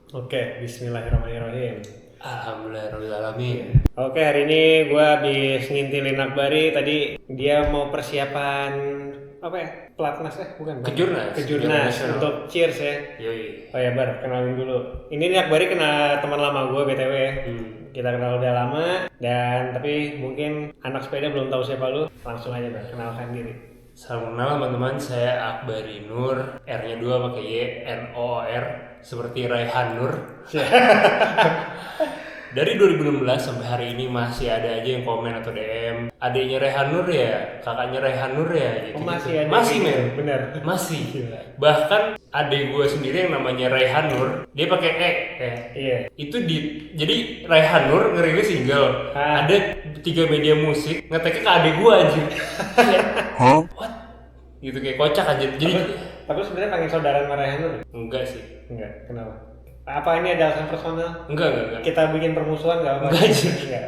Oke, bismillahirrahmanirrahim. Alhamdulillahirrahmanirrahim. Oke, hari ini gue habis ngintilin Akbari. Tadi dia mau persiapan apa ya? Pelatnas bukan? Kejurnas. Kejurnas untuk cheers ya. Yoi. Oh ya Bar, kenalin dulu. Ini nih Akbari kena teman lama gue BTW. Kita kenal udah lama dan tapi mungkin anak sepeda belum tahu siapa lu. Langsung aja Bar, kenalkan diri. Salam kenal teman-teman, saya Akbari Nur, R-nya 2 pakai Y, N-O-R, seperti Raihan Nur. Dari 2016 sampai hari ini masih ada aja yang komen atau DM, adiknya Raihan Nur ya, kakaknya Raihan Nur ya gitu. Oh, masih ada. Masih men. Bener. Masih. Gila. Bahkan adik gue sendiri yang namanya Raihan Nur, dia pakai E ya. Iya. Itu jadi Raihan Nur ngerilis single. Ada 3 media musik ngeteknya ke adik gue anjir. Hah? What? Gitu kayak kocak anjir. Jadi Tapi sebenarnya pengen saudara sama Raihan Nur? enggak sih. Enggak, kenapa? Apa ini ada alasan personal? Enggak. Kita bikin permusuhan nggak apa-apa? Enggak aja. Enggak.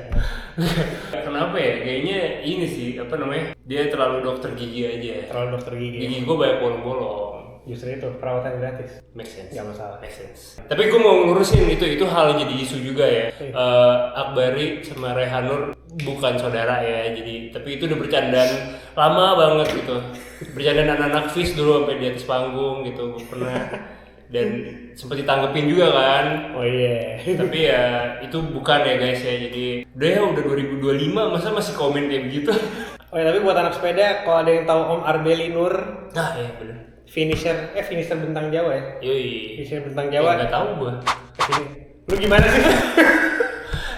Kenapa ya? Kayaknya ini sih, apa namanya? Dia terlalu dokter gigi aja. Terlalu dokter gigi. Gigi gue banyak bolong-bolong. Justru itu perawatan gratis. Make sense. Nggak masalah. Make sense. Tapi gue mau ngurusin itu hal jadi isu juga ya. Akbari sama Rehanur bukan saudara ya. Jadi tapi itu udah bercandaan lama banget gitu. Bercandaan anak-anak fish dulu sampai di atas panggung gitu. Gue pernah dan sempat ditanggepin juga kan. Oh iya. Tapi ya itu bukan ya guys ya. Jadi udah 2025 masa masih komen kayak begitu. Oh ya, tapi buat anak sepeda, kalau ada yang tahu Om Arbeli Nur, Nah ya bener. finisher bentang Jawa ya. Yoi. Finisher bentang Jawa. Nggak tahu gua. Kesini. Lu gimana sih?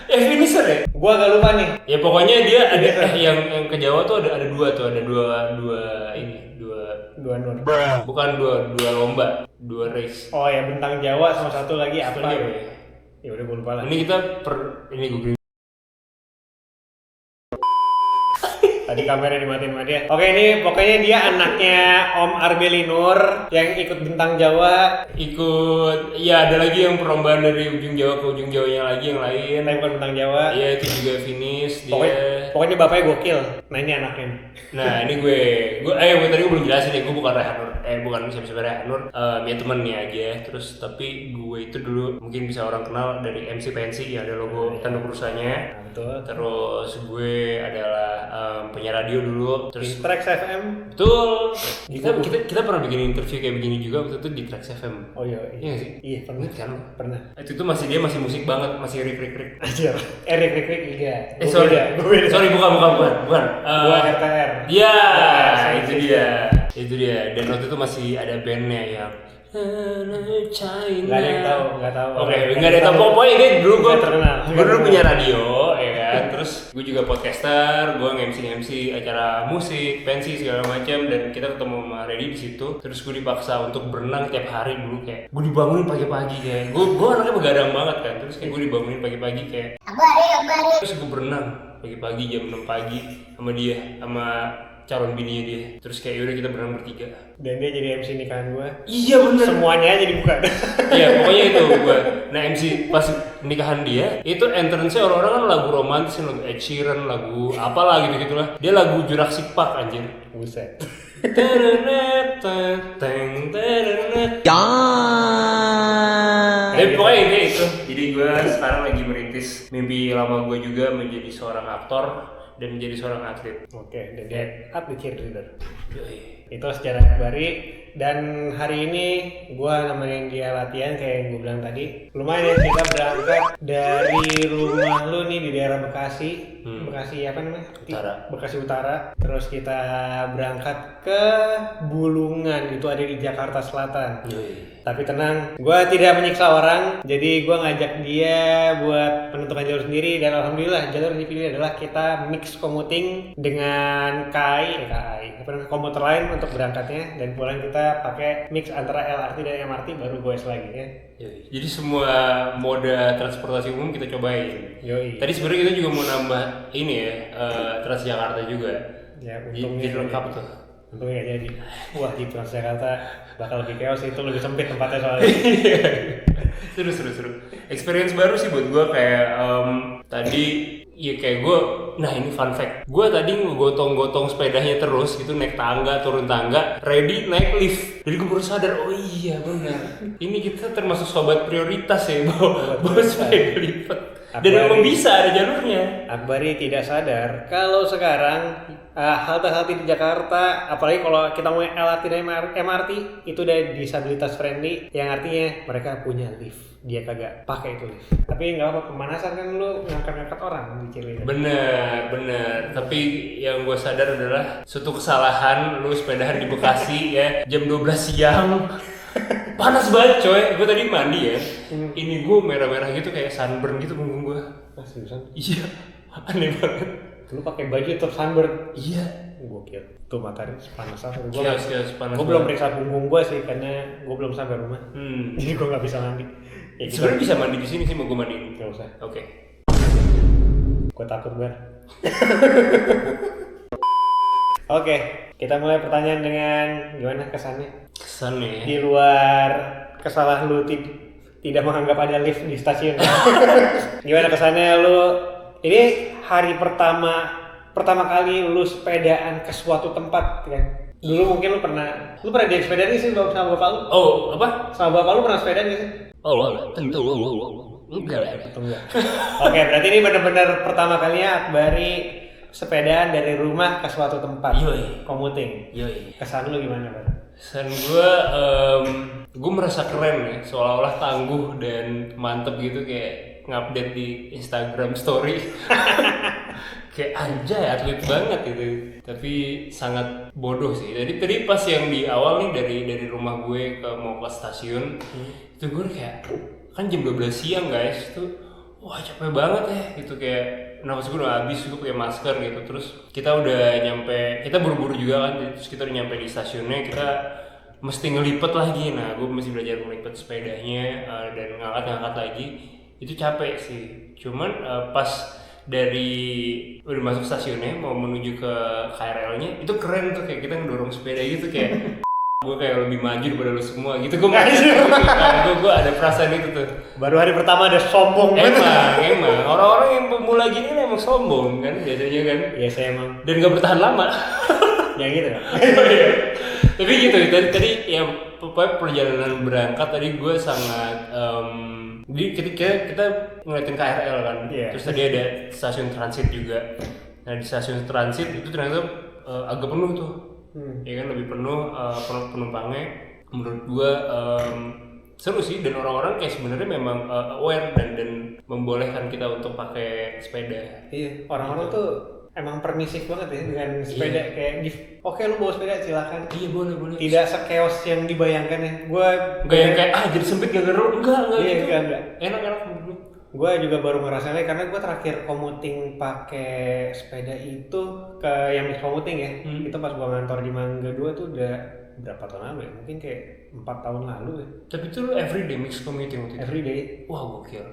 Finisher ya? Gua agak lupa nih. Ya pokoknya dia ada yang ke Jawa tuh ada dua Dua Nur. bukan dua lomba, 2 race. Oh ya, bentang Jawa sama satu lagi apa? Sebenarnya apa ya? Ya udah gua lupa lah. Ini kita ini gue Tadi kamera dimatiin sama dia. Oke, ini pokoknya dia anaknya Om Arbeli Nur yang ikut bentang Jawa. ikut. Ya ada lagi yang perlombaan dari ujung Jawa ke ujung Jawanya lagi yang lain. Tapi bukan bentang Jawa. Iya itu juga finish dia. Pokoknya bapaknya gokil. Nah ini anaknya. Nah ini gue tadi gue belum jelasin ya, gue bukan Rehanur, bukan siapa Rehanur, ya temennya aja. Terus tapi gue itu dulu mungkin bisa orang kenal dari MC Pensi ya, ada logo tanda perusahaannya. Nah, betul. Terus gue adalah penyiar radio dulu. Terus Di Trax FM. betul. Kita pernah bikin interview kayak begini juga waktu itu di Trax FM. Oh iya. Iya nggak sih? Iya pernah. Ingat kan? Pernah. Itu masih musik banget, masih rik. Ajar. Rik iya. Sorry. Gue beda. Sorry bukan. Gua RTR. Iya, Ya, itu dia. Dan waktu itu masih ada bandnya yang China. Nggak tahu. Oke, nggak ada yang tahu. Pokoknya dia dulu gue terkenal. dulu punya radio, ya kan. Terus gue juga podcaster, gue nge-MC acara musik, pensi segala macam. Dan kita ketemu sama Reddy di situ. Terus gue dipaksa untuk berenang tiap hari dulu kayak. Gue dibangunin pagi-pagi kayak. Gue anaknya begadang banget kan. Terus kayak gue dibangunin pagi-pagi kayak. Akbari. Terus gue berenang pagi-pagi jam 6 pagi sama dia, sama calon bininya dia. Terus kayak yaudah kita berenang bertiga. Dan dia jadi MC nikahan gue. Iya bener. Semuanya aja dibuka. Iya pokoknya itu gue. Nah MC pas nikahan dia itu entrance-nya orang-orang kan lagu romantis, lagu Ed Sheeran, lagu apalah gitu-gitulah. Dia lagu Jurassic Park anjir. Buset. Tapi pokoknya ini itu. Jadi gue sekarang lagi merintis mimpi lama gue juga menjadi seorang aktor dan menjadi seorang atlet. Oke, dan dia atlet cheerleader. Yoi. Itu sejarah Akbari. Dan hari ini gue nemenin dia latihan kayak yang gue bilang tadi. Lumayan ya, kita berangkat dari rumah lu nih di daerah Bekasi. Bekasi apa namanya? Utara. Bekasi Utara. Terus kita berangkat ke Bulungan, itu ada di Jakarta Selatan. Yoi. Tapi tenang, gue tidak menyiksa orang. Jadi gue ngajak dia buat menentukan jalur sendiri. Dan alhamdulillah jalur yang dipilih adalah kita mix commuting dengan KAI komuter lain untuk berangkatnya. Dan pulang kita pakai mix antara LRT dan MRT baru goes lagi ya. Yoi. Jadi semua moda transportasi umum kita cobain. Yoi. Tadi sebenarnya kita juga mau nambah ini ya, Transjakarta juga. Ya, Jadi lengkap tuh. Untungnya nggak jadi. Wah di Transjakarta bakal lebih chaos, itu lebih sempit tempatnya soalnya. Seru. Experience baru sih buat gue kayak tadi ya kayak gue nah ini fun fact, gue tadi ngegotong-gotong sepedanya terus gitu, naik tangga, turun tangga, ready naik lift. Jadi gue baru sadar, oh iya benar, ini kita termasuk sobat prioritas ya bawa sepeda lipat. Dan memang bisa ada jalurnya. Akbari tidak sadar kalau sekarang halte-halte di Jakarta, apalagi kalau kita mau LRT dan MRT, itu udah disabilitas friendly, yang artinya mereka punya lift. Dia kagak pakai itu lift. Tapi nggak apa, pemanasan kan lu ngangkat-ngangkat orang di Cileunyi. Bener. Tapi yang gue sadar adalah suatu kesalahan lu sepedahan di Bekasi ya jam 12 siang. Panas banget coy, gue tadi mandi ya. Ini gue merah-merah gitu kayak sunburn gitu punggung gue. Seriusan? Iya, aneh banget. Lu pakai baju terus sunburn? Iya. Gokil. Tuh matahari panas banget. Kios panas. Gue belum periksa punggung gue sih karena gue belum sampai rumah. Jadi gue nggak bisa mandi. Ya, sebenarnya bisa mandi di sini sih, mau gue mandiin. Nggak usah. Oke. Gue takut banget. Oke, kita mulai pertanyaan dengan gimana kesannya? Kesannya. Di luar kesalahan lu tidak menganggap ada lift di stasiun. Gimana kesannya lu? Ini hari pertama kali lu sepedaan ke suatu tempat kan? Dulu mungkin lu pernah diajak sepedaan sih sama bapak lu? Oh, apa? Sama bapak lu pernah sepedaan sih? Oh, tentu. Enggak. Oke, berarti ini benar-benar pertama kalinya Akbari sepedaan dari rumah ke suatu tempat. Yoi. Commuting. Yoi. Kesan lu gimana, Bang? Kesan gue merasa keren ya, seolah-olah tangguh dan mantep gitu, kayak ngupdate di Instagram story. Kayak anjay, atlet banget gitu. Tapi sangat bodoh sih. Jadi tadi pas yang di awal nih dari rumah gue mau ke stasiun, itu gue kayak kan jam 12 siang guys, tuh wah capek banget ya gitu, kayak nafas gue udah habis, gue pakai masker gitu. Terus kita udah nyampe, kita buru-buru juga kan, terus kita udah nyampe di stasiunnya, kita mesti ngelipet lagi. Nah gue mesti belajar ngelipet sepedanya dan ngangkat lagi. Itu capek sih, cuman pas dari udah masuk stasiunnya mau menuju ke KRL-nya, itu keren tuh, kayak kita ngedorong sepeda gitu, kayak gue kayak lebih maju daripada lu semua gitu. Gue gue ada perasaan itu tuh. Baru hari pertama ada sombong. Emang orang-orang yang pemula gini emang sombong kan biasanya kan. Iya saya emang. Dan gak bertahan lama. Ya gitu kan. Tapi gitu tadi ya perjalanan berangkat tadi gue sangat jadi kita ngeliatin KRL kan. Terus tadi ada stasiun transit juga. Nah di stasiun transit itu ternyata agak penuh tuh. Ya kan, lebih penuh penumpangnya. Menurut gua seru sih, dan orang-orang kayak sebenarnya memang aware dan membolehkan kita untuk pakai sepeda. Iya, orang-orang tuh emang permisif banget ya dengan sepeda. Kayak oke lu bawa sepeda silakan. Iya boleh. Tidak sekeos yang dibayangkan ya. Gua enggak yang kayak jadi sempit enggak iya, gitu. Enggak. Enak dulu. Gue juga baru ngerasainnya karena gue terakhir commuting pakai sepeda itu ke yang mix commuting ya. Itu pas gue ngantor di Mangga 2 tuh udah berapa tahun lalu ya? Mungkin kayak 4 tahun lalu ya. Tapi itu lu everyday mix commuting waktu itu? Everyday. Wah gokil.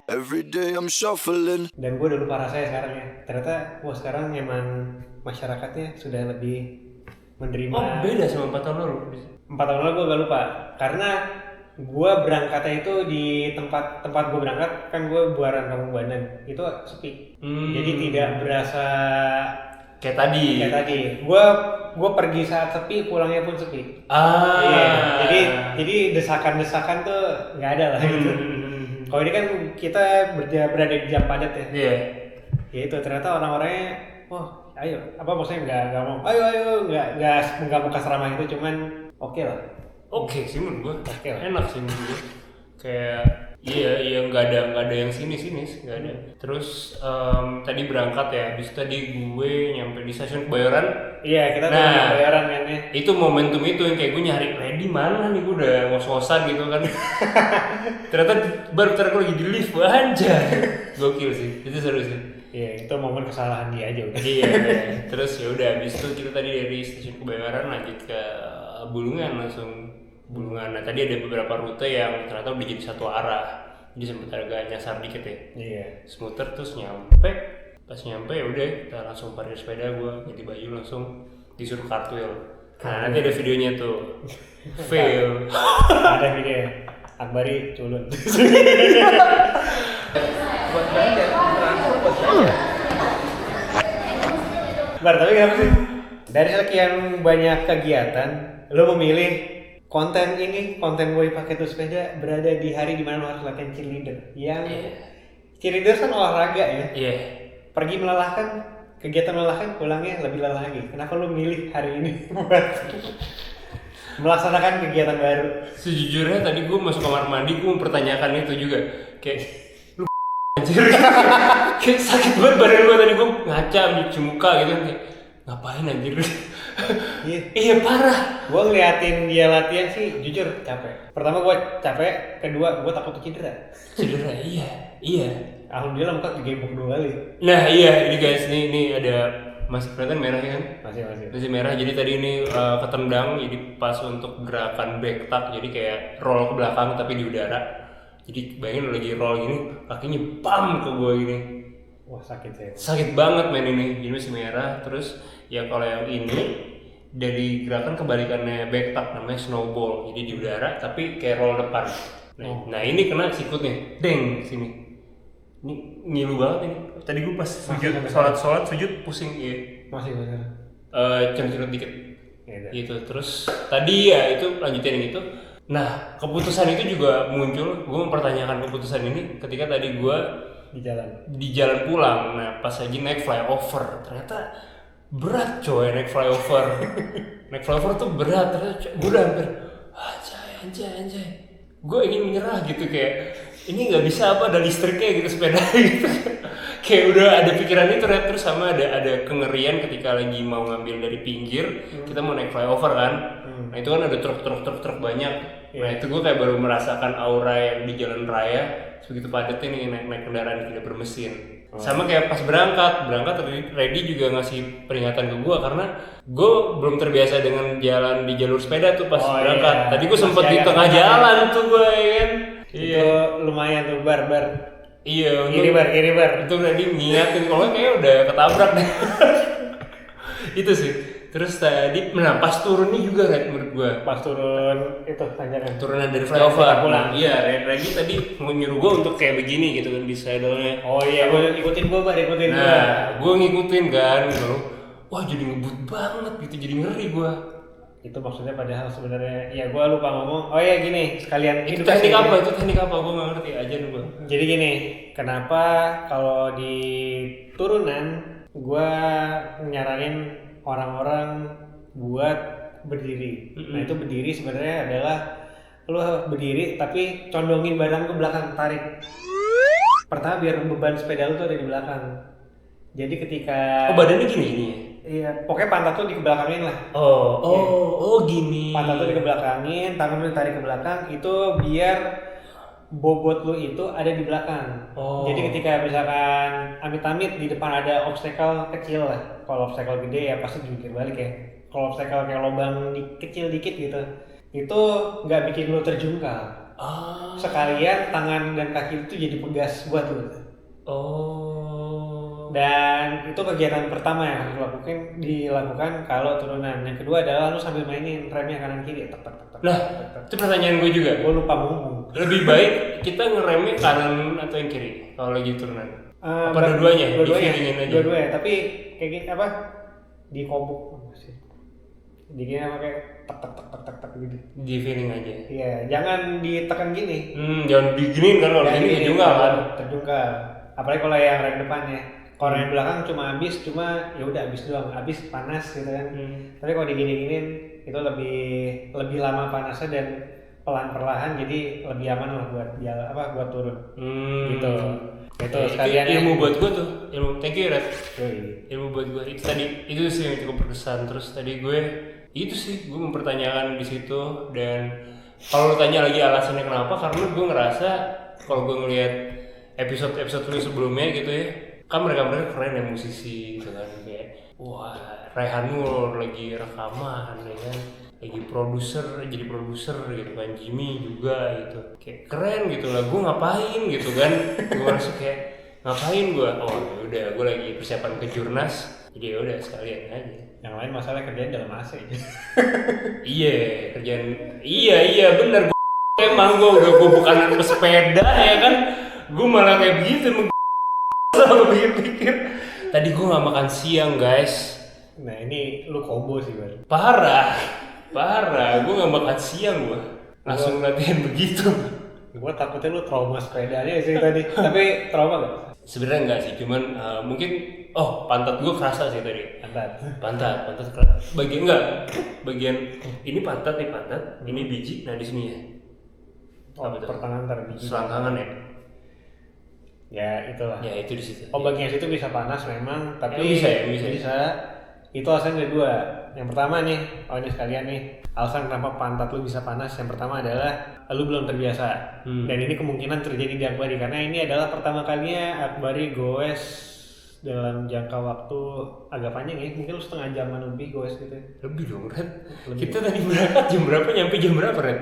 Everyday I'm shuffling. Dan gue udah lupa rasanya sekarang ya. Ternyata sekarang emang masyarakatnya sudah lebih menerima. Oh beda sama 4 tahun lalu? 4 tahun lalu gue gak lupa. Karena gue berangkatnya itu di tempat gue berangkat kan gue Buaran Kampung Bandan, itu sepi. Jadi tidak berasa kayak tadi. Gue pergi saat sepi, pulangnya pun sepi. Iya. Jadi desakan tuh nggak ada lah gitu. Kalau ini kan kita berada di jam padat ya. Iya. Ya itu ternyata orang-orangnya, ayo, maksudnya nggak mau, ayo, nggak mau kasramah itu, cuman oke lah. Oke sih menurut gue, enak sih menurut gue. Kayak iya nggak ada yang sinis nggak ada. Terus tadi berangkat ya, habis tadi gue nyampe di stasiun Kebayoran. Iya, kita tuh di Kebayoran kan ya. Itu momentum itu yang kayak gue nyari ready mana nih, gue udah ngos-ngosan gitu kan. Ternyata baru lagi di lift aja. Gokil sih, itu seru sih. Iya, itu momen kesalahan dia aja udah. Iya. Terus ya udah, habis itu kita tadi dari stasiun Kebayoran lanjut ke Bulungan langsung. Nah tadi ada beberapa rute yang ternyata udah jadi satu arah, jadi sempat agak nyasar dikit ya. Iya. Smuter terus nyampe, pas nyampe ya udah kita langsung parkir sepeda, gue ganti baju langsung disuruh cartwheel. Nah nanti ada videonya tuh. Fail. Ada video Akbari culun. Tapi kenapa sih? Dari sekian banyak kegiatan, lo memilih konten boy pakai tuh sepeda berada di hari dimana lo harus latihan cheerleader. Yang cheerleader kan olahraga ya. Iya. Pergi melelahkan, kegiatan melelahkan, pulangnya lebih lelah lagi. Kenapa lo milih hari ini buat melaksanakan kegiatan baru? Sejujurnya tadi gue masuk kamar mandi, gue mempertanyakan itu juga. Kayak lu anjir. Kayak sakit banget badan gue tadi, gue ngaca cuci muka gitu kayak ngapain anjir. Iya parah. Gue ngeliatin dia latihan sih jujur capek. Pertama gue capek, kedua gue takut cedera. Iya. Alhamdulillah muka digebuk 2 kali. Nah iya, ini guys, ini ada masih kelihatan merah ya kan? Masih merah. Jadi tadi ini ketendang, jadi pas untuk gerakan back tuck, jadi kayak roll ke belakang tapi di udara. Jadi bayangin lagi roll gini, kakinya pam ke gue gini. Wah sakit ya. Sakit banget men ini. Jadi masih merah. Terus yang kalau yang ini dari gerakan kebalikannya back tuck, namanya snowball. Jadi di udara tapi kayak roll depan. Nah ini kena sikut nih, deng sini. Ini ngilu banget ini. Tadi gue pas sujud, sholat sujud pusing ya. Masih. Cerut dikit. Gitu. Terus tadi ya itu lanjutin yang itu. Nah keputusan itu juga muncul. Gue mempertanyakan keputusan ini ketika tadi gue di jalan pulang. Nah pas lagi naik flyover, ternyata berat coy naik flyover. Naik flyover tuh berat. Ternyata gue udah hampir anjay. Gue ingin menyerah gitu kayak ini nggak bisa apa ada listriknya gitu sepeda gitu. Kayak udah ada pikiran itu terus sama ada kengerian ketika lagi mau ngambil dari pinggir kita mau naik flyover kan. Nah itu kan ada truk banyak. Nah itu gue kayak baru merasakan aura yang di jalan raya sebegitu padatnya nih naik kendaraan tidak bermesin. Sama kayak pas berangkat Reddy juga ngasih peringatan ke gue karena gue belum terbiasa dengan jalan di jalur sepeda tuh pas berangkat. Iya. Tadi gue sempet di tengah jalan tuh gue ya kan. Itu lumayan tuh bar. Iya, kiri bar. Itu Reddy ngingatin kalau kayaknya udah ketabrak deh. Itu sih. Terus tadi pas turunnya juga Red menurut gue. Pas turun itu tanjakan. Turunan dari flyover. Nah, iya, Reddy tadi mau nyuruh gue untuk kayak begini gitu kan di saddle-nya. Oh iya, gue ikutin gue. Nah, gue ngikutin kan gitu. Wah, jadi ngebut banget gitu, jadi ngeri gue. Itu maksudnya padahal sebenarnya ya gue lupa ngomong. Oh ya gini, sekalian itu teknik apa? Gue nggak ngerti aja gue. Jadi gini, kenapa kalau di turunan gue nyaranin orang-orang buat berdiri. Nah itu berdiri sebenarnya adalah lu berdiri tapi condongin badan ke belakang, tarik. Pertama biar beban sepeda lu tuh ada di belakang. Jadi ketika badannya gini ya? Iya, pokoknya pantat tuh dikebelakangin lah. Gini. Pantat tuh dikebelakangin, tangan lu tarik ke belakang, itu biar bobot lu itu ada di belakang. Jadi ketika misalkan amit-amit di depan ada obstacle kecil lah. Kalau obstacle gede ya pasti jungkir balik ya. Kalau obstacle kayak lubang kecil dikit gitu, itu nggak bikin lu terjungkal. Sekalian tangan dan kaki itu jadi pegas buat lu. Dan itu kegiatan pertama yang harus dilakukan kalau turunan. Yang kedua adalah lu sambil mainin remnya kanan kiri. Nah, itu pertanyaan gue juga. Gue lupa ngomong. Lebih baik kita ngeremnya kanan atau yang kiri kalau lagi turunan? Apa dua-duanya? Dua-duanya. Tapi kayak gini apa? Dikobok sih. Dikini apa kayak tak gitu. Di feeling aja. Iya, jangan ditekan gini. Jangan diginiin kan kalau gini terjungkal kan. Terjungkal. Apalagi kalau yang rem depan ya. Kalau rem belakang cuma ya udah habis doang, habis panas gitu kan. Tapi kalau digini-giniin itu lebih lama panasnya dan perlahan jadi lebih aman lah buat turun. Gitu. Itu sekalian ilmu buat gue tuh. Thank you Red. Ilmu buat gue itu sih yang cukup berkesan. Terus tadi gue mempertanyakan di situ dan kalau lu tanya lagi alasannya kenapa, karena gue ngerasa kalau gue ngelihat episode lu sebelumnya gitu ya, kan mereka keren ya musisi gitu kan, kayak wah Raihan Nur lagi rekaman ya kan, lagi jadi produser gitu kan, Jimmy juga gitu, kayak keren gitu lah. Gue ngapain gitu kan, gue merasa kayak ngapain gue, udah gue lagi persiapan ke Jurnas, jadi udah sekalian aja. Yang lain masalah kerjaan dalam AC. Iya kerjaan, iya bener. Emang gue bukan anak pesepeda ya kan, gue malah kayak begitu. Selalu pikir-pikir. Tadi gue nggak makan siang guys. Nah ini lu combo sih Bar. Parah, gue nggak makan siang gue, langsung latihan begitu. Gue takutnya lu trauma sepedanya sih tadi. Tapi trauma gak? Sebenarnya enggak sih, cuman mungkin pantat gue kerasa sih tadi. Pantat keras. Bagian ini pantat, ini biji, nah di sini ya. Pertengahan ntar biji. Selangkangan ya. Ya itulah. Ya itu di situ. Bagian situ bisa panas memang, tapi bisa. Itu alasan ada dua. Yang pertama nih, ini sekalian nih, alasan kenapa pantat lu bisa panas. Yang pertama adalah lu belum terbiasa. Dan ini kemungkinan terjadi di Akbari karena ini adalah pertama kalinya Akbari goes dalam jangka waktu agak panjang ya, mungkin lu setengah jaman lebih goes gitu. Lebih dong, Ren. Kita tadi berangkat jam berapa, nyampe jam berapa, Ren?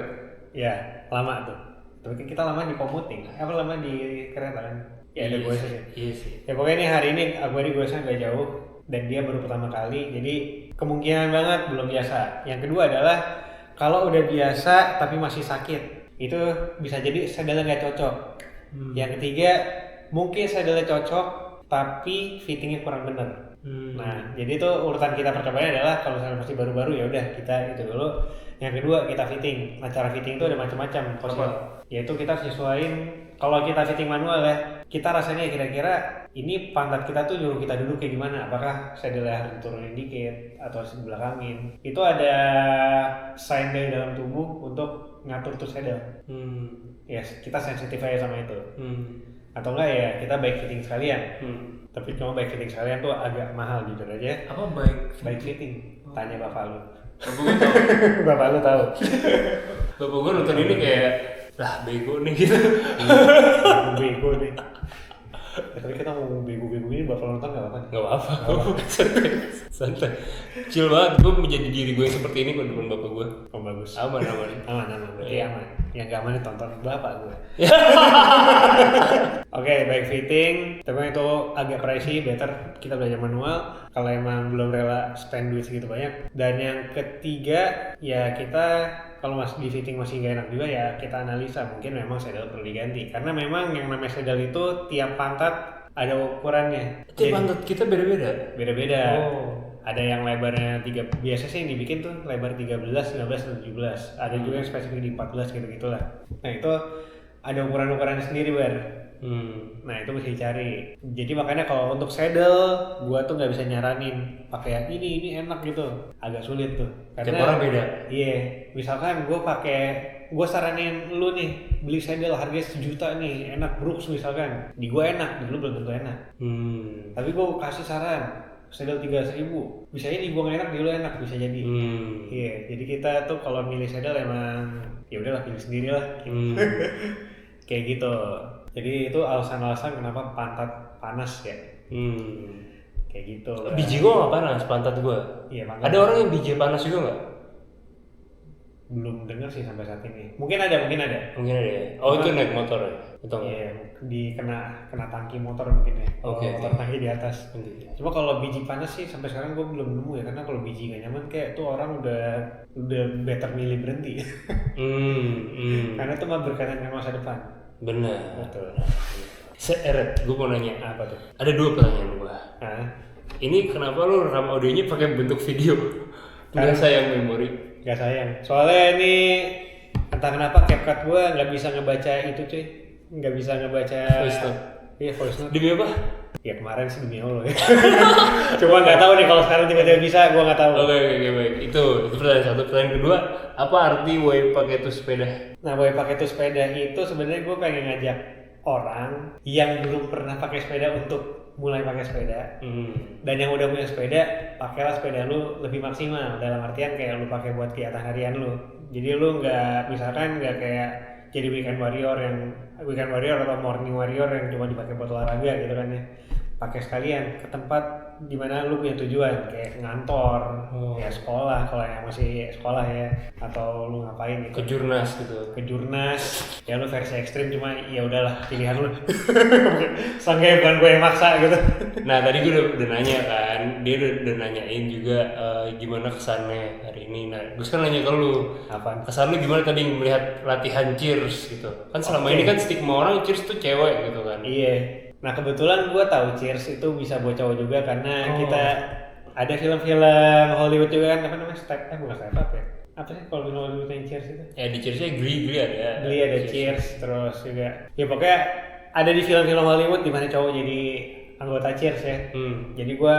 Ya, lama tuh. Tapi kita lama di komuting, lama di kereta kan. Ya ada goes aja. Iya sih. Ya pokoknya nih hari ini Akbari goesnya agak jauh dan dia baru pertama kali, jadi kemungkinan banget belum biasa. Yang kedua adalah kalau udah biasa tapi masih sakit, itu bisa jadi saddle nggak cocok. Yang ketiga mungkin saddle cocok tapi fittingnya kurang bener. Nah jadi itu urutan kita percobaan adalah kalau misalnya masih baru-baru ya udah kita itu dulu. Yang kedua kita fitting. Nah cara fitting itu ada macam-macam. Yaitu kita sesuaiin. Kalau kita fitting manual ya, kita rasanya kira-kira ini pantat kita tuh nyuruh kita duduk kayak gimana? Apakah saddle harus diturunin dikit atau harus dibelakangin? Itu ada sign dari dalam tubuh untuk ngatur tuh saddle. Yes, kita sensitif aja sama itu. Atau enggak ya kita bike fitting sekalian. Tapi cuma bike fitting sekalian tuh agak mahal jujur aja. Apa bike fitting? Tanya bapak lu. Bapak lu tahu. Bapak gue nonton ini kayak lah bego nih gitu. Bego nih. Tapi kita mau bego-bego ini bakal nonton gak apa-apa? Gak apa-apa. Santai. Chill banget. Gue menjadi diri gue yang seperti ini kok depan bapak gue. Oh bagus. Aman. Berarti aman. Yang gak aman ditonton bapak gue. Oke, bike fitting. Tapi itu agak pricey, better kita belajar manual. Kalau emang belum rela spend duit segitu banyak. Dan yang ketiga, ya kita kalau masih di fitting masih gak enak juga ya kita analisa mungkin memang saddle perlu diganti. Karena memang yang namanya saddle itu tiap pantat ada ukurannya. Tiap pantat kita beda-beda? Beda-beda. Ada yang lebarnya 3, biasa sih yang dibikin tuh lebar 13, 15, dan 17. Ada juga yang spesifik di 14 gitu-gitulah. Nah itu ada ukuran-ukurannya sendiri Bar. Nah itu mesti dicari. Jadi makanya kalau untuk saddle, gua tuh nggak bisa nyaranin pakai yang ini enak gitu. Agak sulit tuh. Karena tiap orang beda. Iya, misalkan gua saranin lu nih beli saddle harganya 1 juta nih, enak Brooks misalkan. Di gua enak, di lu belum tentu enak. Tapi gua kasih saran saddle 3.000, bisa aja di gua enak, di lu enak, bisa jadi. Iya, jadi kita tuh kalau milih saddle emang ya udahlah pilih sendiri lah. Kayak gitu. Jadi itu alasan-alasan kenapa pantat panas ya. Kayak gitu. Biji gua nggak panas, pantat gua. Iya, ada orang yang biji panas juga nggak? Belum dengar sih sampai saat ini. Mungkin ada. Mungkin ada ya. Oh itu naik motor ya? Iya, kena tangki motor mungkin ya. Motor tangki di atas. Cuma kalau biji panas sih sampai sekarang gua belum nemu ya, karena kalau biji gak nyaman kayak tuh orang udah better milih berhenti. Karena itu mah berkaitan dengan masa depan. Benar. Betul. Eret, gue mau nanya. Apa tuh? Ada 2 pertanyaan gue. Ini kenapa lu rekam audionya pakai bentuk video? Nggak sayang memori? Nggak sayang. Soalnya ini entah kenapa CapCut gue nggak bisa ngebaca itu cuy. Nggak bisa ngebaca voice note. Iya voice note. Demi apa? Ya kemarin sih demi Allah ya. Cuma nggak tahu nih kalau sekarang tiba-tiba bisa, gue nggak tahu. Oke baik. Itu pertanyaan 1. Pertanyaan kedua, apa arti woi pakai itu sepeda? Nah, woi pakai itu sepeda itu sebenarnya gue pengen ngajak orang yang belum pernah pakai sepeda untuk mulai pakai sepeda. Dan yang udah punya sepeda, pakailah sepeda lu lebih maksimal. Dalam artian kayak lu pakai buat kegiatan harian lu. Jadi lu nggak kayak jadi weekend warrior atau morning warrior yang cuma dipakai buat olahraga gitu kan ya. Pakai sekalian ke tempat dimana lu punya tujuan kayak ngantor, ya sekolah kalau yang masih sekolah ya, atau lu ngapain gitu. Ke jurnas ya lu versi ekstrim, cuma ya udahlah pilihan lu. Sangka bukan gue yang maksa gitu. Nah tadi gue udah nanya kan, dia udah nanyain juga gimana kesannya hari ini. Nah gue sekarang nanya ke lu, apaan? Kesan lu gimana tadi melihat latihan cheers gitu? Kan selama ini kan stigma orang cheers tuh cewek gitu kan. Iya. Nah kebetulan gue tahu cheers itu bisa buat cowok juga karena kita Ada film-film Hollywood juga kan, apa namanya, bukan Step Up ya? Apa sih kalau film Hollywood yang Cheers itu? Di Cheers-nya Glee ada. Glee ada Cheers, terus juga ya pokoknya ada di film-film Hollywood di mana cowok jadi anggota Cheers ya. Jadi gue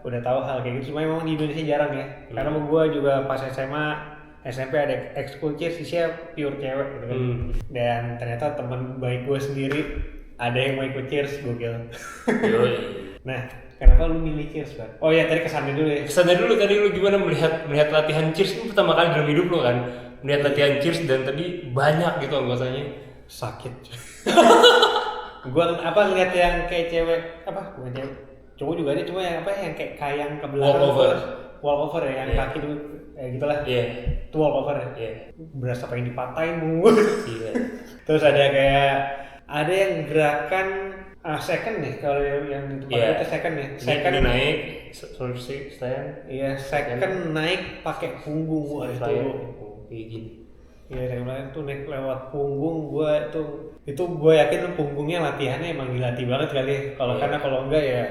udah tahu hal kayak gitu, cuma memang di Indonesia jarang ya. Karena gue juga pas SMA, SMP ada ekskul Cheers isinya pure cewek gitu kan. Dan ternyata teman baik gue sendiri ada yang mau ikut Cheers, gokil. Nah, kenapa lu milih Cheers, Bang? Oh ya, tadi kesannya dulu ya. Kesannya dulu tadi lu gimana melihat latihan Cheers ini pertama kali dalam hidup lu kan? Melihat latihan Cheers dan tadi banyak gitu anggotanya. Sakit. Gua ngeliat yang kayak cewek, bukan cewek, cowok juga ada, cuma yang yang kayak kayang ke belakang, walkover ya, yang kaki tuh gitulah. Itu walkover ya. Berasa pengen dipatahin mulu. Terus ada yang gerakan second nih, kalau yang itu itu second ya. Second naik, stand. Iya, second naik pakai punggung itu. Kayak gini. Iya, dari belakang tuh naik lewat punggung. Itu gue yakin punggungnya latihannya emang dilatih banget kali. Karena kalau enggak ya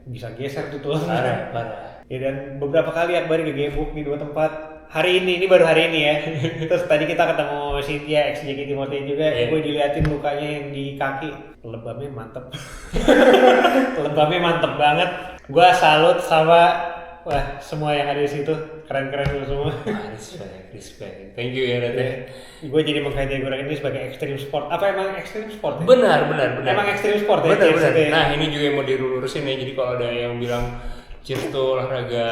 bisa geser tuh tulang. Parah. Ya, dan beberapa kali Akbar kegebuk di 2 tempat. Hari ini baru hari ini ya. Terus tadi kita ketemu Cynthia ex JKT48 juga. Gue diliatin lukanya yang di kaki. Lebamnya mantep. Lebamnya mantep banget. Gue salut sama semua yang ada di situ. Keren-keren lu semua. Respect. Thank you ya Rete. Gue jadi mengkategorikan ini sebagai extreme sport. Apa emang extreme sport ya? Benar. Emang extreme sport ya? Benar. Nah, ini juga yang mau dilurusin ya. Jadi kalau ada yang bilang Cheers itu olahraga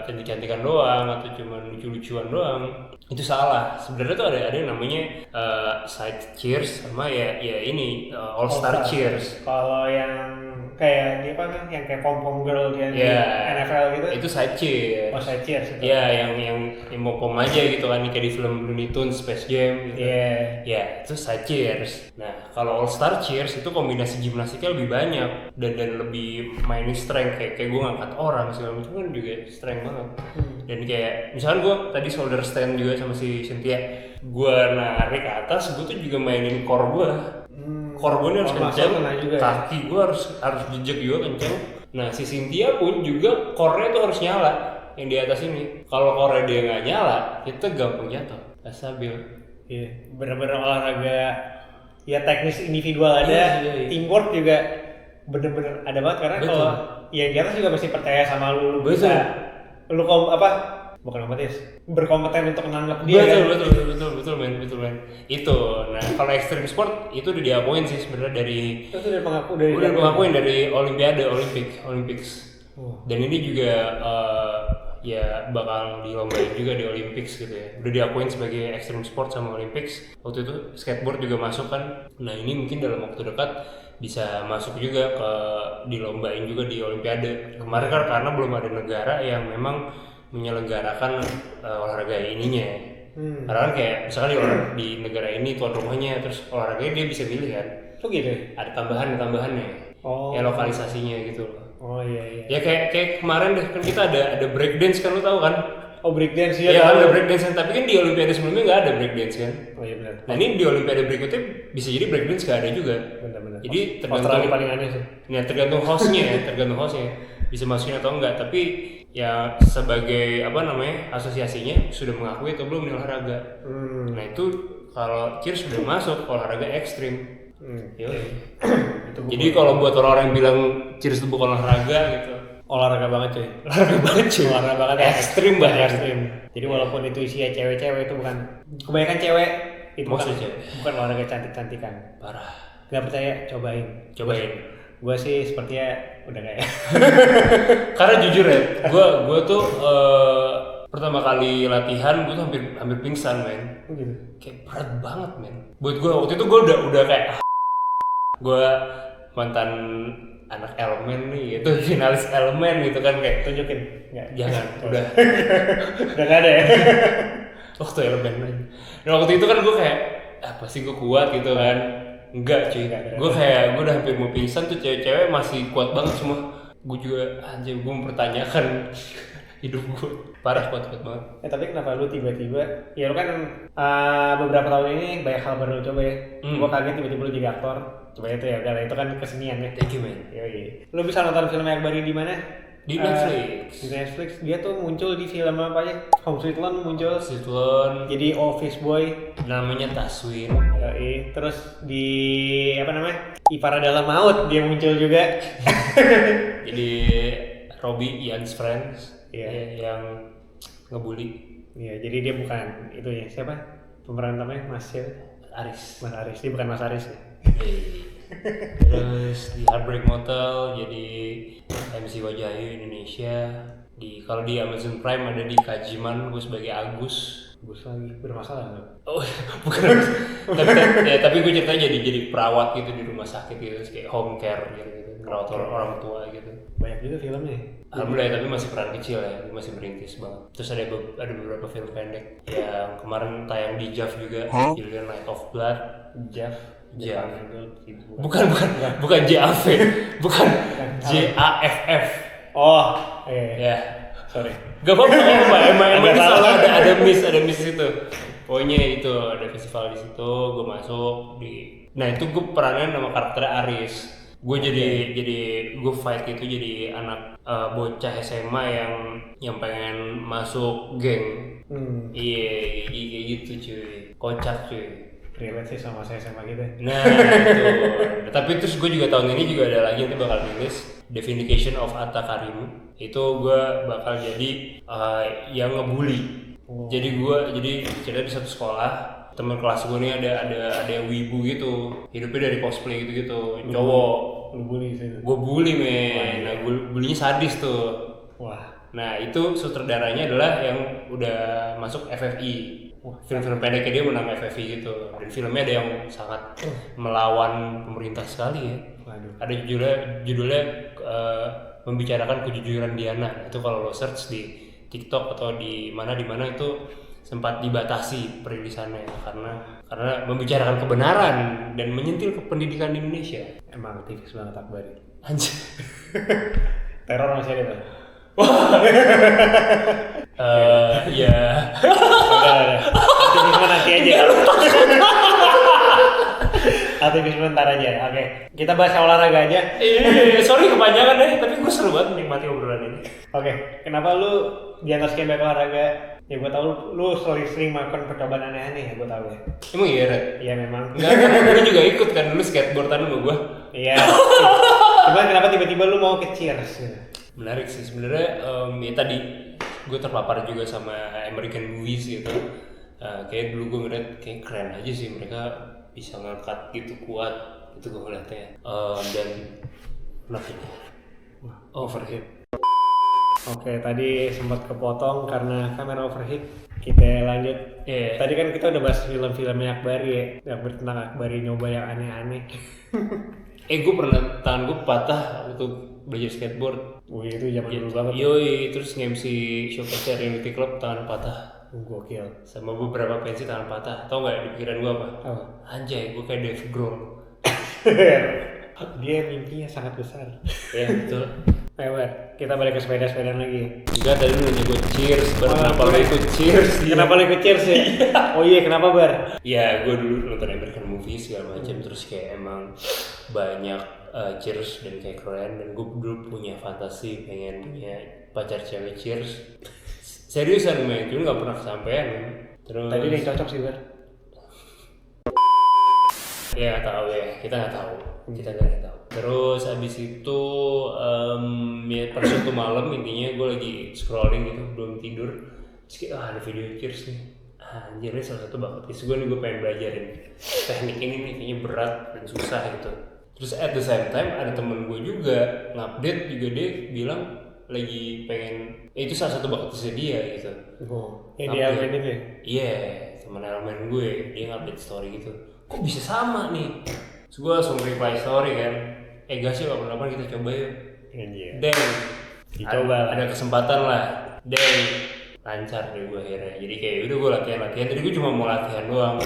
cantik-cantikan doang atau cuma lucu-lucuan doang, itu salah. Sebenarnya tuh ada yang namanya side cheers sama ya ini all star cheers. Kalau yang kayak dia yang kayak pom girl yang di NFL gitu, itu side cheers. Oh, side cheers itu. Iya, yang mau pom aja gitu kan, kayak di film Looney Tunes, Space Jam gitu. Iya, itu side cheers. Nah, kalau all star cheers itu kombinasi gimnastiknya lebih banyak dan lebih mainin strength, kayak gue ngangkat orang segala macam kan juga strength banget. Dan kayak misalkan gue tadi shoulder stand juga sama si Cynthia, gue narik ke atas, gue tuh juga mainin core gue. Core gue ini harus kencang, kaki gue harus jejak juga kencang. Nah, si Cynthia pun juga core-nya tuh harus nyala yang di atas ini. Kalau core dia nggak nyala, kita gampang jatuh, nggak stabil. Iya, bener-bener olahraga ya, teknis individual ada, teamwork juga bener-bener ada banget. Karena kalau yang di atas juga mesti percaya sama lu bisa berkompeten untuk menanggap dia. Betul men. Itu. Nah, kalau extreme sport itu udah diakuin sih sebenarnya dari pengakuan dari Olympics. Dan ini juga ya bakal dilombain juga di Olympics gitu ya. Udah diakuin sebagai extreme sport sama Olympics. Waktu itu skateboard juga masuk kan. Nah, ini mungkin dalam waktu dekat bisa masuk juga ke dilombain juga di Olimpiade. Kemarin kan karena belum ada negara yang memang menyelenggarakan olahraga ininya. Karena kan kayak misalkan di negara ini tuan rumahnya, terus olahraganya dia bisa pilih kan. Oh gitu. Ada tambahannya. Ya lokalisasinya gitu loh. Oh iya. Ya kayak kemarin deh kan kita ada breakdance kan, lu tahu kan? Oh, breakdance ya. Iya, ada breakdance kan, tapi kan di Olimpiade sebelumnya nggak ada breakdance kan. Oh iya benar. Nah, ini di Olimpiade berikutnya bisa jadi breakdance nggak ada juga. Benar. Jadi tergantung paling aneh sih. Ya tergantung hostnya bisa masukin atau enggak. Tapi ya sebagai asosiasinya sudah mengakui atau belum nih olahraga. Nah, itu kalau Cheers sudah masuk olahraga ekstrim. Jadi kalau buat orang-orang yang bilang Cheers itu bukan olahraga gitu, olahraga banget cuy. Olahraga banget. Ekstrim banget. Jadi walaupun itu isinya cewek-cewek, itu bukan kebanyakan cewek, itu bukan olahraga cantik-cantikan. Parah. Gak percaya, cobain. Gue sih sepertinya udah kayak. Karena jujur ya, gue tuh pertama kali latihan gue tuh hampir pingsan men. Gitu. Kayak berat banget men. Buat gue waktu itu gue udah kayak gue mantan anak elemen nih, itu finalis elemen gitu kan, kayak tunjukin. Jangan, udah gak ada ya. Waktu elemen. Nah, waktu itu kan gue kayak apa sih gue kuat gitu kan. Enggak cuy, gue udah hampir mau pingsan tuh, cewek-cewek masih kuat banget semua. Gue juga anjir, gue mempertanyakan hidup gue, parah kuat banget. Tapi kenapa lu tiba-tiba, ya lu kan beberapa tahun ini banyak hal baru lu coba ya. Gue kaget tiba-tiba lu jadi aktor. Coba itu ya, itu kan kesenian ya. Thank you man. Lu bisa nonton film yang baru di mana? Di Netflix. Di Netflix dia tuh muncul di film apa aja? Home Sweet Loan muncul. Sweet Loan. Jadi Office Boy. Namanya Taswin. Terus di apa namanya? Ipara Dalam Maut dia muncul juga. Jadi Robby Ian's Friends. Yang ngebully. Iya, jadi dia bukan itu ya siapa? Pemeran utamanya Mas Aris. Mas Aris, dia bukan Mas Aris ya. Terus di Heartbreak Motel jadi MC Wajayu Indonesia. Kalau di Amazon Prime ada di Kajiman, gue sebagai Agus. Gus lagi bermasalah nggak? Oh bukan. tapi gue ceritanya jadi perawat gitu di rumah sakit gitu, kayak home care gitu, merawat orang tua gitu. Banyak juga filmnya. Alhamdulillah, tapi masih peran kecil ya, masih merintis banget. Terus ada beberapa film pendek yang kemarin tayang di JAF juga, judulnya Night of Blood. JAF. Bukan JAF, bukan JAFF. Oh, iya. Ya. Sorry. Gak apa-apa, emang salah, ada miss itu. Pokoknya itu ada festival di situ, gue masuk di. Nah itu gue peranan nama karakter Aris. Gue jadi gue fight itu jadi anak bocah SMA yang pengen masuk geng. Iya, kayak gitu cuy, kocak cuy. Relate sih sama saya SMA gitu. Nah itu. Tapi terus gue juga tahun ini juga ada lagi nanti bakal rilis The Vindication of Atta Karimu. Itu gue bakal jadi yang ngebully. Jadi cerita di satu sekolah, teman kelas gue nih ada yang wibu gitu, hidupnya dari cosplay gitu cowok. Lu bully sih. Gue bully men. Nah bulinya sadis tuh. Wah. Nah itu sutradaranya adalah yang udah masuk FFI. Film-film pendeknya dia menang FFI gitu. Dan filmnya ada yang sangat melawan pemerintah sekali ya. Waduh. Ada judulnya membicarakan kejujuran Diana. Itu kalau lo search di TikTok atau di mana itu sempat dibatasi perilisannya karena membicarakan kebenaran dan menyentil ke pendidikan di Indonesia. Emang aktivis banget Akbari. Anjir. Teror masih ada tuh. Ya. Udah. Aktivisme nanti aja. Aktivisme ntar aja. Oke. Kita bahas olahraga aja. Sorry kepanjangan deh, tapi gue seru banget menikmati obrolan ini. Oke. Kenapa lu di atas skema olahraga? Ya gue tahu lu sering melakukan percobaan aneh-aneh ya, gue tahu ya. Emang iya, Red? Iya memang. Enggak, gue juga ikut kan dulu skateboardan sama gue. Iya. Cuman kenapa tiba-tiba lu mau ke Cheers? Menarik sih sebenarnya. Ya tadi gue terpapar juga sama American movies gitu. Kayak dulu gue ngeliat kayak keren aja sih mereka bisa ngangkat gitu kuat itu gue ngeliatnya. Dan kenapa ini? Overheat. Oke, tadi sempat kepotong karena kamera overheat. Kita lanjut. Tadi kan kita udah bahas film-filmnya Akbari ya. Yang tentang Akbari nyoba yang aneh-aneh. Gue pernah tangan gue patah waktu belajar skateboard. Wih, itu zaman dulu banget. Yoi, terus nge-MC Showcase Reality Club tangan patah. Gokil. Sama beberapa pensi tangan patah. Tau gak di pikiran gue apa? Anjay, gue kayak Dave Grohl. Dia mimpinya sangat besar. Ya betul. Ayo, kita balik ke sepeda-sepedaan lagi. Enggak, tadi lu nanya gue cheers, kenapa lu ikut cheers? Kenapa lu ikut cheers ya? Oh iya, kenapa Bar? Ya, gue dulu nonton American movie segala macam, terus kayak emang banyak cheers dan kayak keren, dan gue dulu punya fantasi pengen punya pacar cewek cheers. Seriusan men, cuma nggak pernah kesampaian men. Terus tadi yang cocok sih Bar. Ya nggak tahu ya, kita nggak tahu. Terus abis itu ya pada suatu malam intinya gue lagi scrolling gitu, belum tidur. Terus kayak ada video cheers nih. Anjir, ini salah satu bakat guys gue pengen belajarin teknik ini nih, kayaknya berat dan susah gitu. Terus at the same time ada temen gue juga ngupdate juga, dia bilang lagi pengen itu salah satu bakatnya dia gitu. Yang dia main itu ya? Iya, temen elemen gue, dia ngupdate story gitu. Kok bisa sama nih? Terus gue langsung reply story kan. Gak sih kapan-kapan kita coba yuk. Dan dicoba ada kesempatan lah. Dan lancar deh gue akhirnya. Jadi kayak udah gue latihan. Tadi gue cuma mau latihan doang.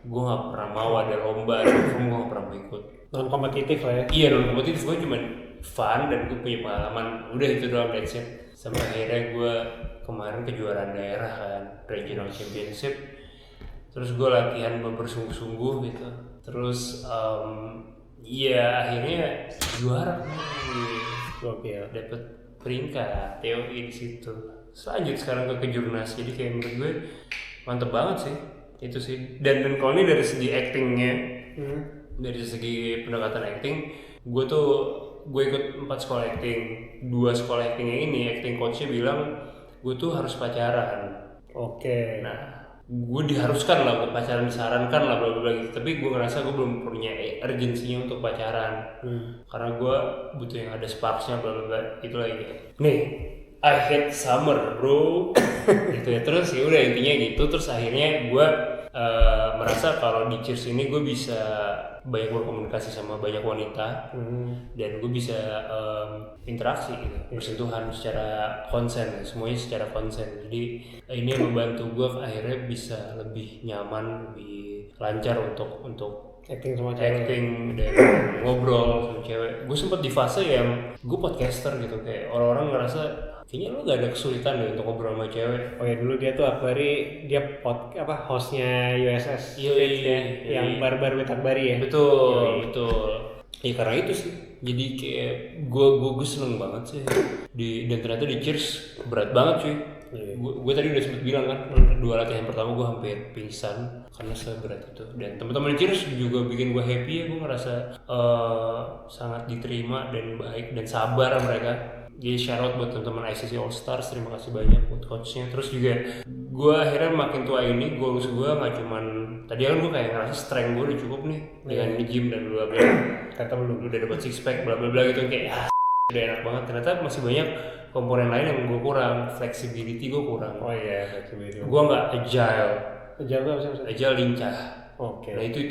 Gue gak pernah mau ada lomba, gue gak pernah mau ikut. Non kompetitif lah ya? Iya, non kompetitif. Gue cuma fun dan gue punya pengalaman. Udah itu doang, that's it. Sampai akhirnya gue kemarin kejuaraan daerah kan, regional championship. Terus gue latihan bersungguh-sungguh gitu. Terus ya akhirnya juara. Gokil. Dapet peringkat TOI di situ. Lanjut sekarang ke kejurnas, jadi kayak menurut gue mantep banget sih itu sih. Dan kalau ini dari segi actingnya, dari segi pendekatan acting, gue ikut 4 sekolah acting. 2 sekolah actingnya ini acting coachnya bilang gue tuh harus pacaran. Oke. Nah, gue diharuskan lah untuk pacaran, disarankan lah bla bla gitu. Tapi gue ngerasa gue belum punya urgensinya untuk pacaran. Karena gue butuh yang ada sparksnya bla bla bla. Itu lagi. Nih, I hate summer bro. Gitu ya. Terus ya udah intinya gitu. Terus akhirnya gue merasa kalau di Cheers ini gue bisa banyak berkomunikasi sama banyak wanita dan gue bisa interaksi gitu, bersentuhan secara konsen, semuanya secara konsen. Jadi ini yang membantu gue akhirnya bisa lebih nyaman, lebih lancar untuk Acting sama cewek. acting dan ngobrol sama cewek. Gue sempet di fase yang gue podcaster gitu, kayak orang-orang ngerasa kayaknya lu gak ada kesulitan deh untuk ngobrol sama cewek. Oh ya dulu dia tuh Akbari, dia hostnya USS ya, yang Barbar with Akbari ya. Betul. Ya karena itu sih. Jadi kayak gue seneng banget sih. Dan ternyata di Cheers berat banget cuy. Gue tadi udah sempet bilang kan, 2 latihan pertama gue hampir pingsan karena seberat itu. Dan teman-teman Cheers juga bikin gue happy ya. Gue ngerasa sangat diterima dan baik dan sabar mereka. Jadi shout out buat teman-teman ICC All Stars, terima kasih banyak buat coachnya. Terus juga gue akhirnya makin tua ini, goals gue nggak cuman tadi kan gue kayak ngerasa strength gue udah cukup nih dengan di gym dan bla bla. Kata lu udah dapat six pack bla bla bla gitu kayak udah enak banget. Ternyata masih banyak komponen lain yang gue kurang, flexibility gue kurang. Oh iya, flexibility. Gue nggak agile. Agile tuh apa sih? Agile lincah. Oke. Nah itu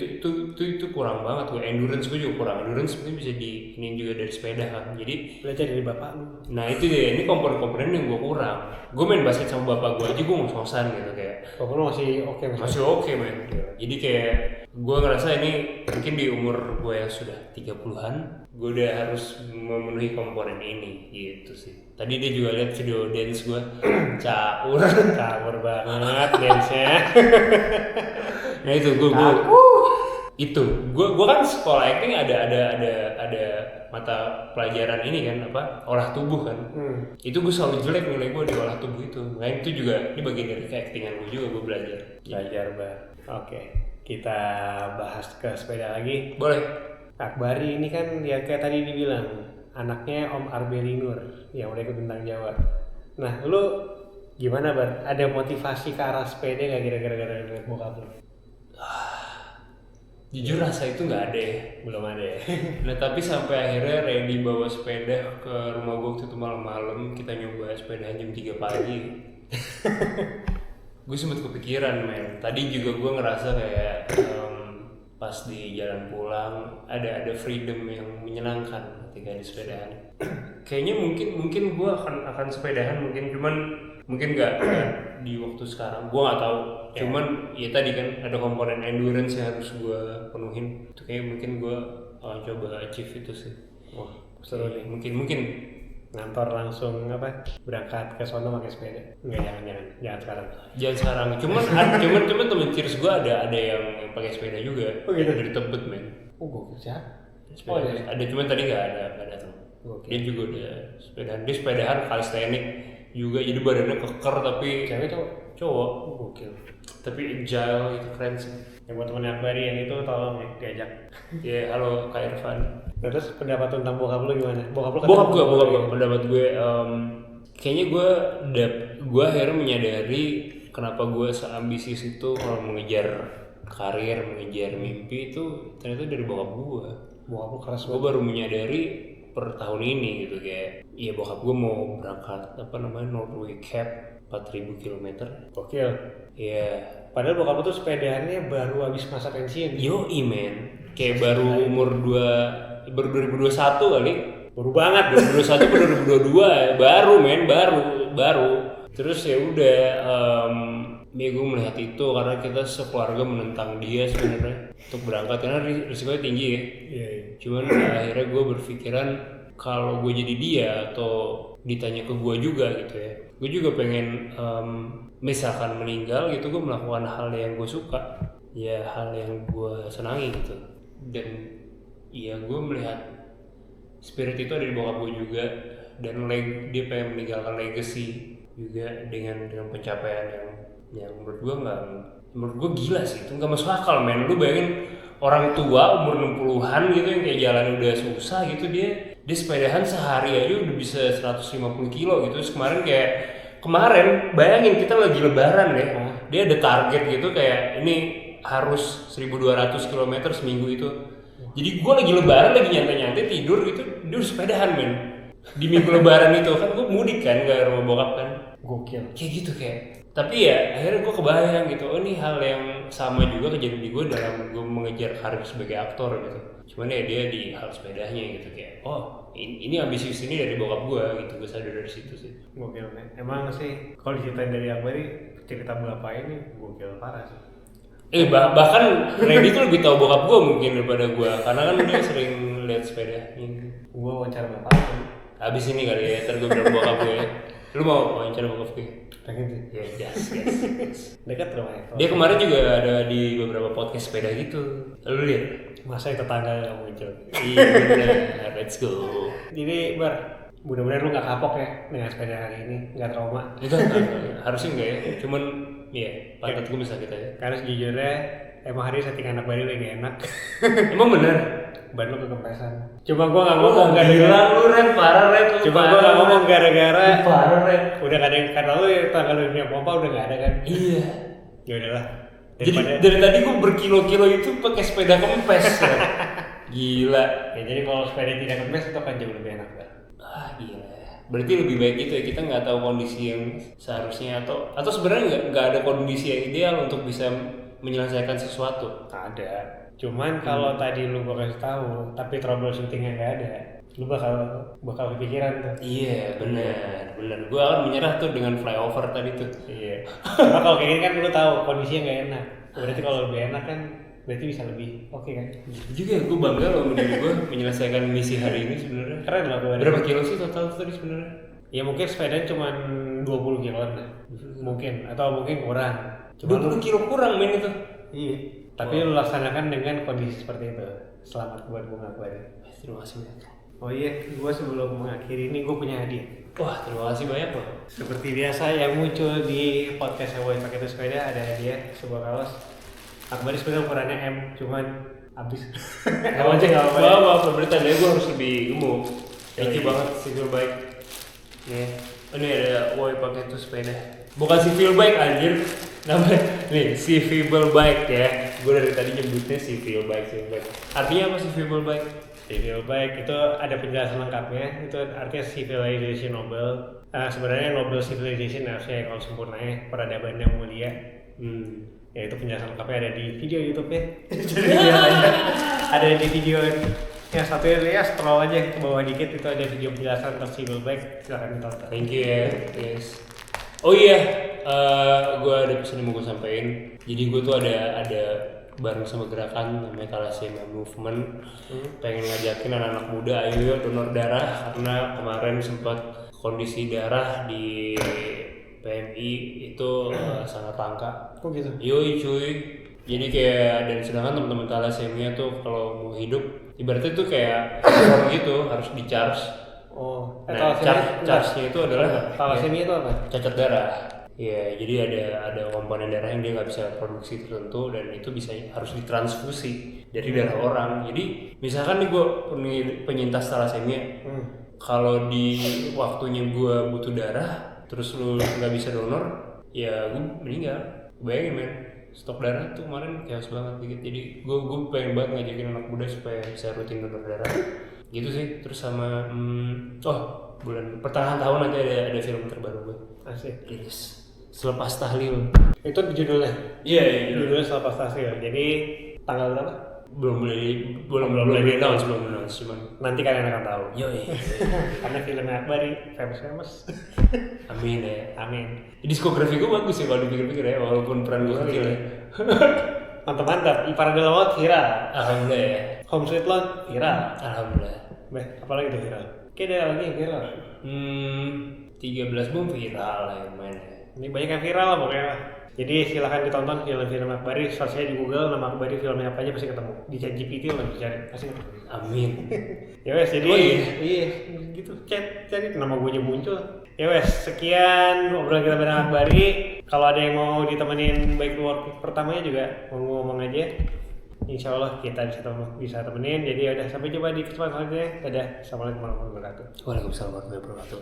kurang banget gue. Endurance gue juga kurang. Endurance mungkin bisa di ini juga dari sepeda kan. Jadi belajar dari bapak lu. Nah itu deh, ini komponen-komponen yang gue kurang. Gue main basket sama bapak gue aja gue ngos-ngosan gitu kayak. Bapak lu masih oke Masih oke men. Jadi kayak gue ngerasa ini mungkin di umur gue yang sudah 30-an, gue udah harus memenuhi komponen ini gitu sih. Tadi dia juga lihat video dance gue, caur banget dance-nya. Nah itu gue kan sekolah acting ada mata pelajaran ini kan apa olah tubuh kan. Itu gue selalu jelek nilai gue di olah tubuh itu. Nah itu juga ini bagian dari keactingan gue juga, gue belajar Bang. Oke, kita bahas ke sepeda lagi. Boleh. Akbari ini kan ya kayak tadi dibilang anaknya Om Arbeli Nur yang udah ikut Bintang Jawa. Nah lu gimana Bar? Ada motivasi ke arah sepeda nggak kira-kira gara-gara bokap lu? Jujur rasa itu nggak ada ya. Belum ada ya. Nah tapi sampai akhirnya Randy bawa sepeda ke rumah gue waktu itu malam-malam, kita nyoba sepeda jam 3 pagi. Gue sempet kepikiran men. Tadi juga gue ngerasa kayak pas di jalan pulang ada freedom yang menyenangkan ketika di sepedaan. Kayaknya mungkin gue akan sepedahan mungkin nggak di waktu sekarang, gue nggak tahu. Cuman ya tadi kan ada komponen endurance yang harus gue penuhin. Itu kayak mungkin gue coba achieve itu sih. Wah seru nih. Mungkin ngantor langsung berangkat ke sono pakai sepeda. Enggak, jangan sekarang. Cuman temen Cheers gue ada yang pakai sepeda juga. Oh gitu. Dari Tebet men. Oh gue siapa? Iya. Ada cuman tadi nggak ada tuh. Dia juga udah sepedahan calisthenic juga, jadi badannya keker tapi cewek tuh cowok. Gokil. Tapi agile itu keren sih. Ya buat temen Akbari yang itu tolong ya diajak. Ya halo Kak Irfan. Terus pendapat tentang bokap lu gimana? Bokap gue pendapat gue kayaknya gue akhirnya menyadari kenapa gue seambisius itu kalau mengejar karir, mengejar mimpi itu ternyata dari bokap gue. Bokap lu keras banget. Gue baru menyadari per tahun ini gitu kayak iya bokap gue mau berangkat Northway Cap 4.000 km. Gokil. Iya. Padahal bokap lu tuh sepedahannya baru habis masa pensiun. Yoi men. Kayak baru umur 2021 kali. Baru banget. 2021 ke 2022 baru. Terus ya udah ya gue melihat itu karena kita sekeluarga menentang dia sebenarnya untuk berangkat karena risikonya tinggi ya. Iya. Cuman akhirnya gue berpikiran kalau gue jadi dia atau ditanya ke gue juga gitu ya, gue juga pengen misalkan meninggal gitu gue melakukan hal yang gue suka, ya hal yang gue senangi gitu. Dan ya gue melihat spirit itu ada di bokap gue juga dia pengen meninggalkan legacy juga dengan pencapaian yang menurut gue gila sih, itu nggak masuk akal men. Lu bayangin orang tua umur 60-an gitu yang kayak jalan udah susah gitu, dia sepedahan sehari aja udah bisa 150 kilo gitu. Terus kemarin bayangin kita lagi lebaran ya, dia ada target gitu kayak ini harus 1200 km seminggu itu. Jadi gue lagi lebaran, lagi nyantai-nyantai tidur gitu, dia udah sepedahan men. Di minggu lebaran itu kan gue mudik kan ke rumah bokap kan. Gokil. Kayak gitu kayak. Tapi ya akhirnya gue kebayang gitu, oh ini hal yang sama juga kejadian di gue dalam gue mengejar karir sebagai aktor gitu. Cuman ya dia di hal sepedanya gitu kayak, oh ini ambisius ini dari bokap gue gitu, gue sadar dari situ sih. Gokil men. Emang sih kalau diceritain dari Akbar ini cerita bapak ini gokil parah sih. Bahkan Randy tuh lebih tahu bokap gue mungkin daripada gue, karena kan dia sering lihat sepeda. Gue wawancara bapak tuh. Abis ini kali ya, ntar gue bilang bokap gue ya. Lu mau wawancara bokap gue? Pengen sih. Ya, yes. Dekat rumahnya. Dia kemarin juga ada di beberapa podcast sepeda gitu. Lu lihat? Masa yang tetangga yang muncul. Iya bener, let's go. Jadi mudah-mudahan lu gak kapok ya dengan sepeda hari ini, gak trauma. Enggak, harusnya enggak ya. Cuman ya pantat gue bisa kita ya. Karena sejujurnya emang hari ini setting anak baru lagi enak. Emang bener? Ban lu kekempesan. Cuma gua gak ngomong gara-gara lu Ren, parah Ren. Cuma gua gak ngomong gara-gara parah Ren. udah gak ada yang kata lu ya, tanggal lu punya pompa udah gak ada kan. Iya. Ya udahlah. Jadi dari tadi gue berkilo-kilo itu pakai sepeda kempes ya. Gila. Ya jadi kalau sepeda tidak kempes itu akan jauh lebih enak kan. Gila. Berarti lebih baik gitu ya, kita nggak tahu kondisi yang seharusnya atau sebenarnya nggak ada kondisi yang ideal untuk bisa menyelesaikan sesuatu. Ada. Cuman kalau tadi lu gua kasih tahu tapi troubleshootingnya nggak ada, lu bakal kepikiran tuh. Iya benar. Gue akan menyerah tuh dengan flyover tadi tuh. Iya. Karena kalau kayak gini kan lu tahu kondisinya nggak enak. Berarti kalau lebih enak kan berarti bisa lebih oke kan. Juga gue bangga loh menjadi gue menyelesaikan misi hari ini sebenarnya. Keren lah gue. Berapa kilo sih total tadi sebenarnya? Ya mungkin sepeda cuma 20 kiloan lah. Mungkin atau mungkin kurang. Cuma 20 kilo kurang men itu. Iya. Tapi lu laksanakan dengan kondisi seperti itu. Selamat buat Bung Akbar. Terima kasih banyak. Oh iya, gue sebelum mengakhiri ini gue punya hadiah. Wah, terima kasih banyak loh. Seperti biasa yang muncul di podcast Hawaii pakai sepeda ada hadiah sebuah kaos. Akbar sebenarnya ukurannya M, cuman habis. Gak apa-apa. Maaf, berarti tandanya gue harus lebih gemuk. Thank you banget, si feel bike. Nih, ini ada Woi pakai tuh sepeda. Bukan si feel bike anjir. Namanya nih si Feeble Bike ya. Gue dari tadi nyebutnya si Feeble Bike. Artinya apa si Feeble Bike? Civil bike itu ada penjelasan lengkapnya. Itu artinya civilization noble. Sebenarnya noble civilization harusnya kalau sempurnanya peradaban yang mulia. Ya itu penjelasan lengkapnya ada di video YouTube ya. Jadi ada di video yang satu ya scroll aja ke bawah dikit, itu ada video penjelasan tentang civil bike, silahkan ditonton. Thank you ya. Yes. Oh iya, gue ada pesan yang mau gue sampein. Jadi gue tuh ada bareng sama gerakan namanya Thalassemia Movement, pengen ngajakin anak-anak muda ayo donor darah, karena kemarin sempat kondisi darah di PMI itu sangat langka. Kok gitu? Yoi cuy. Jadi kayak, dan sedangkan teman-teman Thalassemia tuh kalau mau hidup ibaratnya tuh kayak handphone gitu, harus di charge. Oh, Nah, charge-nya itu adalah Thalassemia itu apa? cacat darah. Ya, jadi ada komponen darah yang dia nggak bisa produksi tertentu dan itu harus ditransfusi dari darah orang. Jadi misalkan nih gue penyintas thalassemia, kalau di waktunya gue butuh darah, terus lu nggak bisa donor, ya gue meninggal. Bayangin men, stok darah tuh kemarin chaos banget dikit. Jadi gue pengen banget ngajakin anak muda supaya bisa rutin donor darah. Gitu sih. Terus sama bulan pertengahan tahun nanti ada film terbaru gue. Asik. Rilis. Selepas tahlil. Itu judulnya? Iya. Judulnya Selepas Tahlil. Jadi tanggal berapa? Belum announce cuman nanti kalian akan tahu. Yoi. Karena filmnya Akbar famous. Amin ya. Amin. Diskografi gue bagus ya kalau dipikir-pikir ya, walaupun peran gue kecil ya. Mantap. Ipar Adalah Maut viral. Alhamdulillah ya. Home Sweet Loan viral. Alhamdulillah. Apalagi tuh viral? Kayaknya ada lagi yang viral. 13 bom viral lah yang main. Ini banyak yang viral lah pokoknya. Jadi silahkan ditonton film-film Akbari, search aja di Google nama Akbari filmnya apa aja pasti ketemu. Di ChatGPT lo cari pasti ketemu. Amin. Ya wes, jadi iya gitu cari nama gue aja muncul. Ya wes, sekian obrolan kita bareng Akbari. Kalau ada yang mau ditemenin baik luar pertamanya juga ngomong aja. Insya Allah kita bisa temenin. Jadi udah sampai jumpa di kesempatan selanjutnya. Dadah. Assalamualaikum warahmatullahi wabarakatuh. Waalaikumsalam warahmatullahi wabarakatuh.